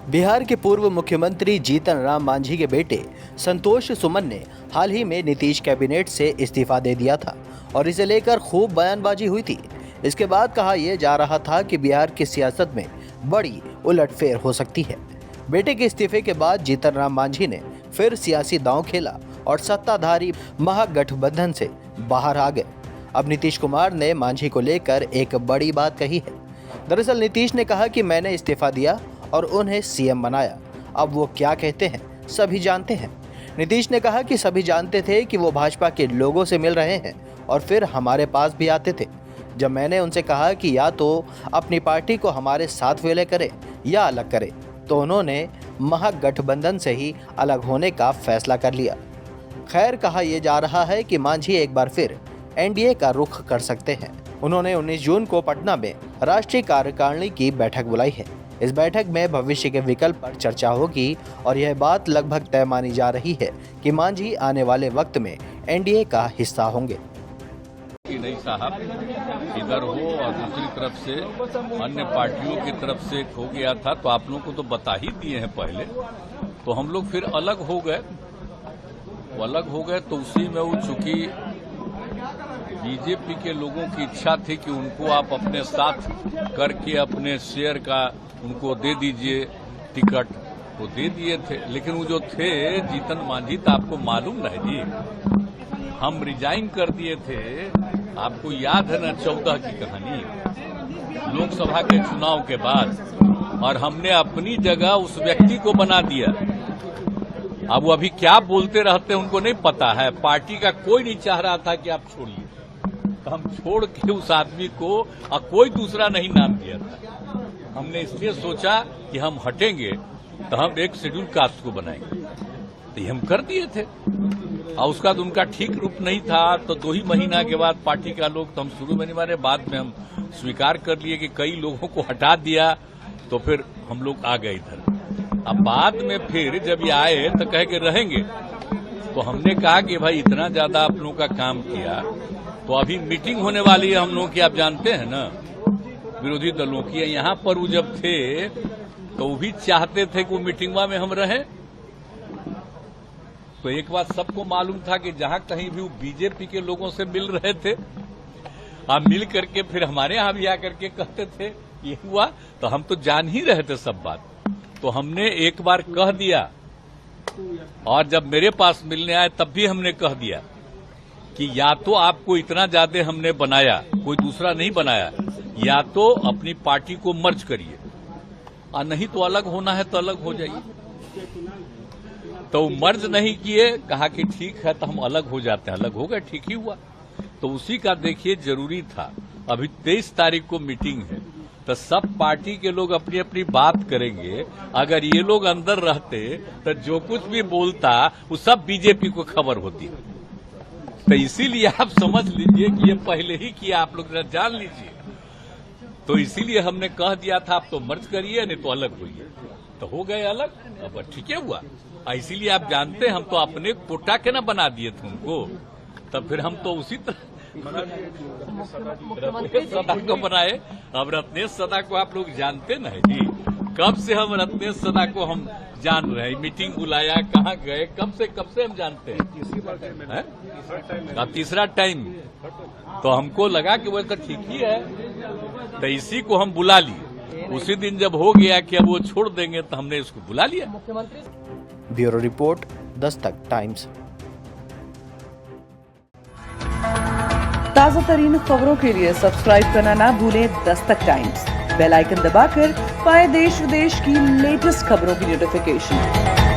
बिहार के पूर्व मुख्यमंत्री जीतन राम मांझी के बेटे संतोष सुमन ने हाल ही में नीतीश कैबिनेट से इस्तीफा दे दिया था और इसे लेकर खूब बयानबाजी हुई थी। इसके बाद कहा यह जा रहा था कि बिहार की सियासत में बड़ी उलटफेर हो सकती है। बेटे के इस्तीफे के बाद जीतन राम मांझी ने फिर सियासी दांव खेला और सत्ताधारी महागठबंधन से बाहर आ गए। अब नीतीश कुमार ने मांझी को लेकर एक बड़ी बात कही है। दरअसल नीतीश ने कहा कि मैंने इस्तीफा दिया और उन्हें सीएम बनाया। अब वो क्या कहते हैं सभी जानते हैं। नीतीश ने कहा कि सभी जानते थे कि वो भाजपा के लोगों से मिल रहे हैं और फिर हमारे पास भी आते थे। जब मैंने उनसे कहा कि या तो अपनी पार्टी को हमारे साथ विलय करें या अलग करें, तो उन्होंने महागठबंधन से ही अलग होने का फैसला कर लिया। खैर, कहा यह जा रहा है कि मांझी एक बार फिर एनडीए का रुख कर सकते हैं। उन्होंने 19 जून को पटना में राष्ट्रीय कार्यकारिणी की बैठक बुलाई है। इस बैठक में भविष्य के विकल्प पर चर्चा होगी और यह बात लगभग तय मानी जा रही है कि मांझी आने वाले वक्त में एनडीए का हिस्सा होंगे। नहीं साहब, इधर हो और दूसरी तरफ से अन्य पार्टियों की तरफ से खो गया था, तो आप लोगों को तो बता ही दिए हैं पहले। तो हम लोग फिर अलग हो गए, तो उसी में वो चूंकि बीजेपी के लोगों की इच्छा थी कि उनको आप अपने साथ करके अपने शेयर का उनको दे दीजिए टिकट, वो दे दिए थे। लेकिन वो जो थे जीतन मांझी, तो आपको मालूम नहीं जी, हम रिजाइन कर दिए थे। आपको याद है ना 14 की कहानी, लोकसभा के चुनाव के बाद, और हमने अपनी जगह उस व्यक्ति को बना दिया। अब वो अभी क्या बोलते रहते हैं उनको नहीं पता है। पार्टी का कोई नहीं चाह रहा था कि आप छोड़िए, तो हम छोड़ के उस आदमी को और कोई दूसरा नहीं नाम दिया था। हमने इसलिए सोचा कि हम हटेंगे तो हम एक शेड्यूल कास्ट को बनाएंगे, तो ये हम कर दिए थे। और उसका तो उनका ठीक रूप नहीं था, तो 2 ही महीना के बाद पार्टी का लोग, तो हम शुरू में नहीं माने, बाद में हम स्वीकार कर लिए कि कई लोगों को हटा दिया, तो फिर हम लोग आ गए इधर। अब बाद में फिर जब ये आए तो कह के रहेंगे, तो हमने कहा कि भाई इतना ज्यादा आप लोगों का काम किया, तो अभी मीटिंग होने वाली है हम लोगों की, आप जानते हैं ना, विरोधी दलों की। यहाँ पर वो जब थे तो वो भी चाहते थे कि वो मीटिंगवा में हम रहें। तो एक बात सबको मालूम था कि जहां कहीं भी वो बीजेपी के लोगों से मिल रहे थे, आप मिल करके फिर हमारे यहां भी आकर के कहते थे ये हुआ, तो हम तो जान ही रहे थे सब बात। तो हमने एक बार कह दिया, और जब मेरे पास मिलने आए तब भी हमने कह दिया कि या तो आपको इतना ज्यादा हमने बनाया, कोई दूसरा नहीं बनाया, या तो अपनी पार्टी को मर्ज करिए, और नहीं तो अलग होना है तो अलग हो जाइए। तो मर्ज नहीं किए, कहा कि ठीक है तो हम अलग हो जाते हैं। अलग हो गए, ठीक ही हुआ। तो उसी का देखिए जरूरी था। अभी 23 तारीख को मीटिंग है, तो सब पार्टी के लोग अपनी अपनी बात करेंगे। अगर ये लोग अंदर रहते तो जो कुछ भी बोलता वो सब बीजेपी को खबर होती। तो इसीलिए आप समझ लीजिए कि ये पहले ही किया, आप लोग जान लीजिए। तो इसीलिए हमने कह दिया था आप तो मर्ज करिए, नहीं तो अलग होइए। तो हो गए अलग, अब ठीक है हुआ। इसीलिए आप जानते हैं हम तो अपने कोटा के ना बना दिए थे उनको, तब फिर हम तो उसी तरह रत्नेश सदा को बनाए। अब रत्नेश सदा को आप लोग जानते ना जी, कब से हम रत्नेश सदा को हम जान रहे हैं। मीटिंग बुलाया, कहाँ गए, कब से हम जानते हैं। तीसरा टाइम तो हमको लगा कि वो तो ठीक ही है, तो इसी को हम बुला लिए। उसी दिन जब हो गया कि अब वो छोड़ देंगे, तो हमने इसको बुला लिया। Bureau report, Dastak times. ताजा तरीन खबरों के लिए सब्सक्राइब करना ना भूलें दस्तक टाइम्स। बेल आइकन दबाकर पाएं देश विदेश की लेटेस्ट खबरों की नोटिफिकेशन।